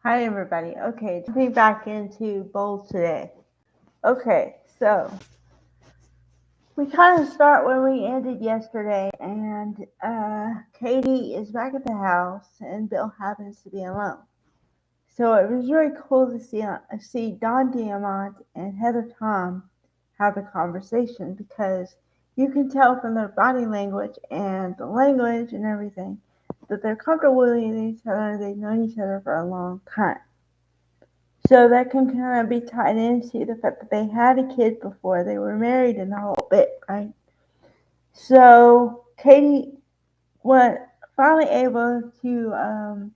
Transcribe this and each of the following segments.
Hi, everybody. Okay, jumping back into Bold today. Okay, so we kind of start where we ended yesterday, and Katie is back at the house, and Bill happens to be alone. So it was really cool to see Don Diamont and Heather Tom have a conversation because you can tell from their body language and the language and everything that they're comfortable with each other. They've known each other for a long time. So that can kind of be tied into the fact that they had a kid before they were married and the whole bit, right? So Katie was finally able to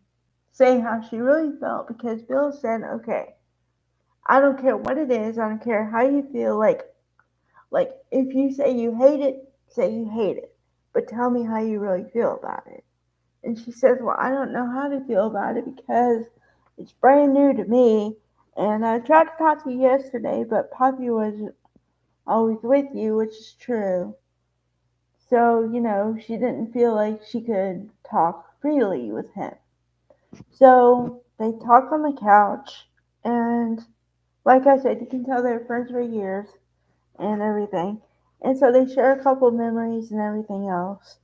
say how she really felt because Bill said, "Okay, I don't care what it is. I don't care how you feel. Like if you say you hate it, say you hate it, but tell me how you really feel about it." And she says, "Well, I don't know how to feel about it because it's brand new to me. And I tried to talk to you yesterday, but Poppy was always with you, which is true. So, she didn't feel like she could talk freely with him." So they talk on the couch, and like I said, you can tell they're friends for years and everything. And so they share a couple of memories and everything else.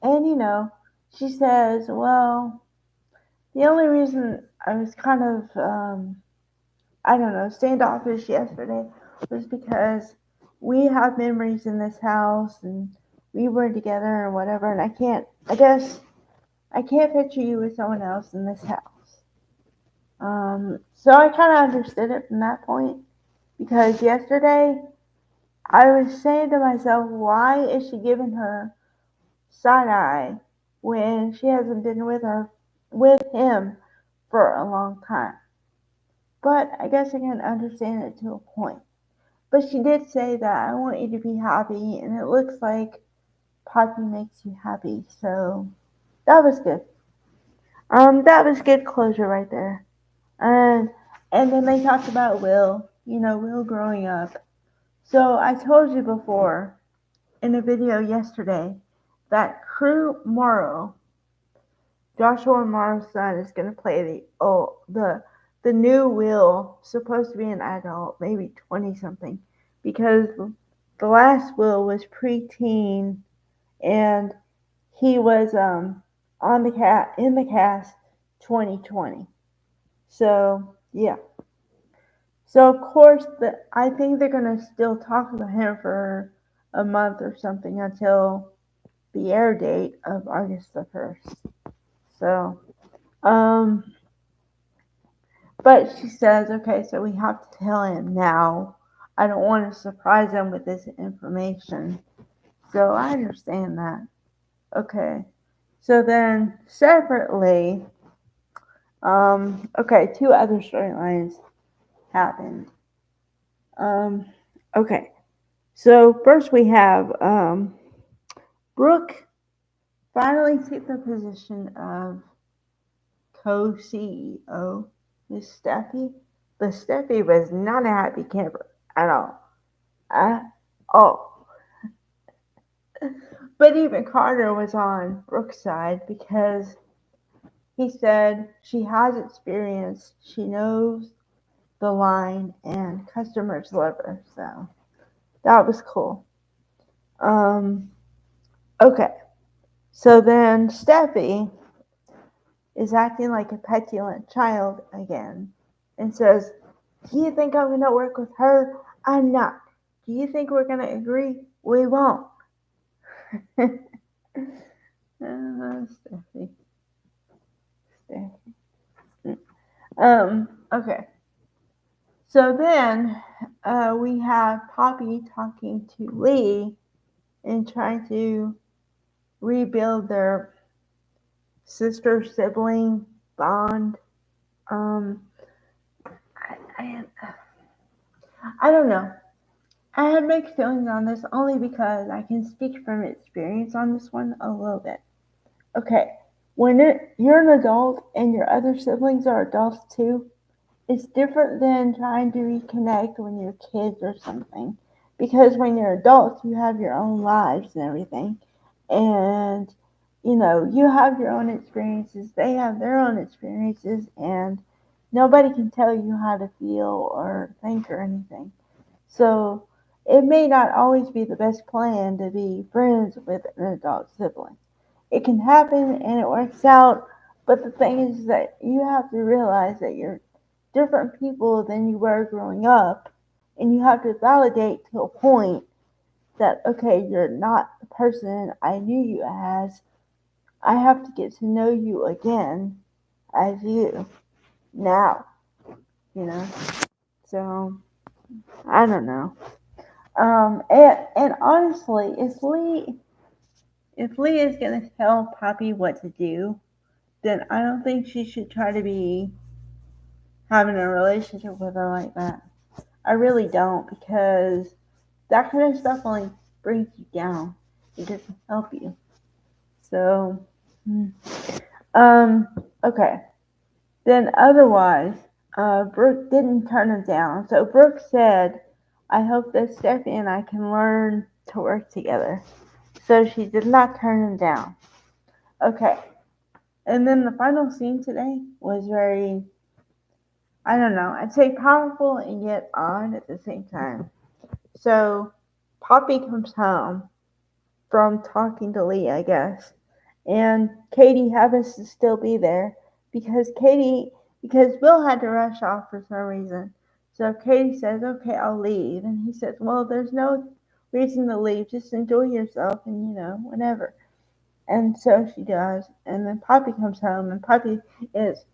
And, she says, "Well, the only reason I was kind of, I don't know, standoffish yesterday was because we have memories in this house and we were together and whatever, and I guess, I can't picture you with someone else in this house." So I kind of understood it from that point because yesterday I was saying to myself, why is she giving her side eye when she hasn't been with him for a long time? But I guess I can understand it to a point. But she did say that I want you to be happy, and it looks like Poppy makes you happy. So that was good. That was good closure right there. And and then they talked about Will. Will growing up. So I told you before in a video yesterday that Crew Morrow, Joshua Morrow's son, is going to play the new Will, supposed to be an adult, maybe 20 something, because the last Will was preteen and he was on the cat in the cast 2020. So yeah. So of course I think they're gonna still talk about him for a month or something until the air date of August the 1st. So um but she says, okay, so we have to tell him now. I don't want to surprise him with this information. So I understand that. Okay. So then separately, okay, two other storylines happened. Um, okay. So first we have Brooke finally took the position of co-CEO. Miss Steffi. The Steffi was not a happy camper at all. At all. But even Carter was on Brooke's side because he said she has experience, she knows the line, and customers love her. So that was cool. Um, okay, so then Steffi is acting like a petulant child again and says, "Do you think I'm going to work with her? I'm not. Do you think we're going to agree? We won't." Steffi. Steffi. Okay. So then we have Poppy talking to Lee and trying to rebuild their sister sibling bond. Um, I, I don't know. I have mixed feelings on this only because I can speak from experience on this one a little bit. Okay, when you're an adult and your other siblings are adults too, it's different than trying to reconnect when you're kids or something. Because when you're adults, you have your own lives and everything. And, you have your own experiences, they have their own experiences, and nobody can tell you how to feel or think or anything. So it may not always be the best plan to be friends with an adult sibling. It can happen and it works out, but the thing is that you have to realize that you're different people than you were growing up, and you have to validate to a point that, okay, you're not the person I knew you as. I have to get to know you again as you now, you know? So, I don't know. And honestly, if Lee is gonna tell Poppy what to do, then I don't think she should try to be having a relationship with her like that. I really don't, because that kind of stuff only brings you down. It doesn't help you. So, um, okay. Then otherwise, Brooke didn't turn him down. So Brooke said, I hope that Steffi and I can learn to work together. So she did not turn him down. Okay. And then the final scene today was very, I don't know, I'd say powerful and yet odd at the same time. So Poppy comes home from talking to Lee, I guess. And Katie happens to still be there because Bill had to rush off for some reason. So Katie says, okay, I'll leave. And he says, well, there's no reason to leave. Just enjoy yourself and, whatever. And so she does. And then Poppy comes home and Poppy is,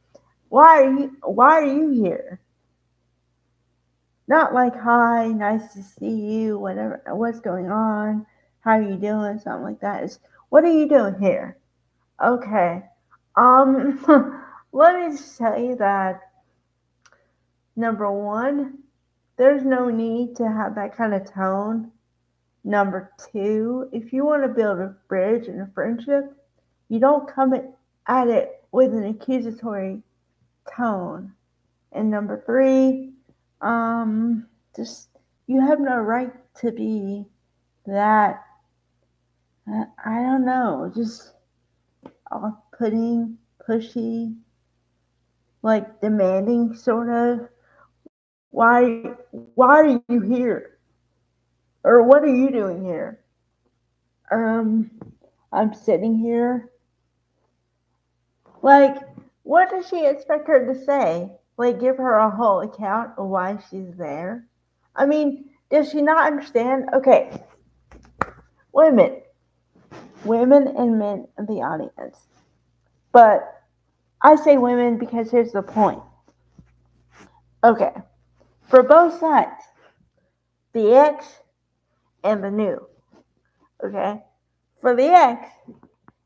why are you here? Not like, hi, nice to see you, whatever, what's going on, how are you doing, something like that. It's, what are you doing here? Okay. Let me just tell you that, number one, there's no need to have that kind of tone. Number two, if you want to build a bridge and a friendship, you don't come at it with an accusatory tone. And number three, just, you have no right to be that, I don't know, just off-putting, pushy, like demanding, sort of. Why are you here? Or what are you doing here? I'm sitting here. Like, what does she expect her to say? Like, give her a whole account of why she's there? I mean, does she not understand? Okay, women and men in the audience. But I say women because here's the point. Okay, for both sides, the ex and the new. Okay, for the ex,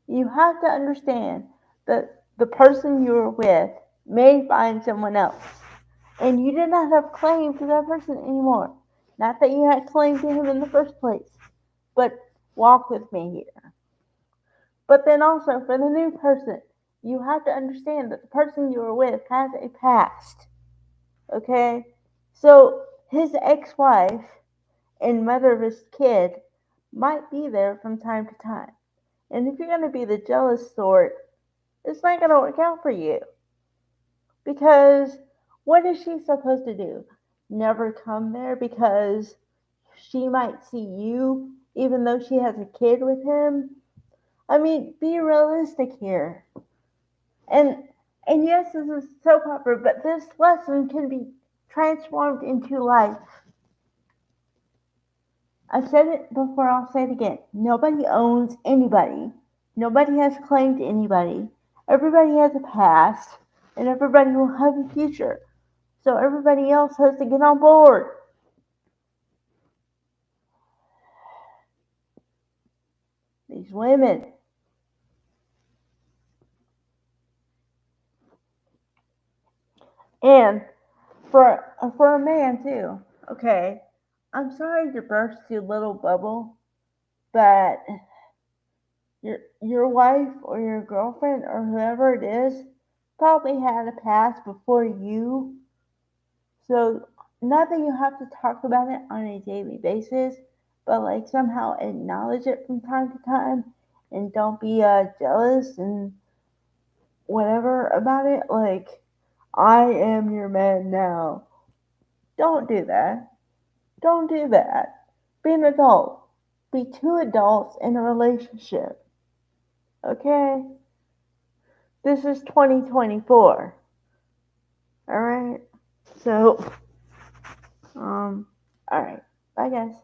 you have to understand that the person you were with may find someone else, and you do not have claim to that person anymore. Not that you had claim to him in the first place, but walk with me here. But then also for the new person, you have to understand that the person you were with has a past. Okay? So his ex-wife and mother of his kid might be there from time to time. And if you're going to be the jealous sort, it's not going to work out for you. Because what is she supposed to do? Never come there because she might see you even though she has a kid with him? I mean, be realistic here. And yes, this is soap opera, but this lesson can be transformed into life. I've said it before, I'll say it again. Nobody owns anybody. Nobody has claim to anybody. Everybody has a past, and everybody will have a future. So everybody else has to get on board. These women. And for a man too. Okay, I'm sorry to burst your little bubble, but your wife or your girlfriend or whoever it is probably had a past before you. So not that you have to talk about it on a daily basis, but like somehow acknowledge it from time to time, and don't be jealous and whatever about it. Like, I am your man now. Don't do that. Don't do that. Be an adult. Be two adults in a relationship. Okay? This is 2024. Alright? So, alright. Bye, guys.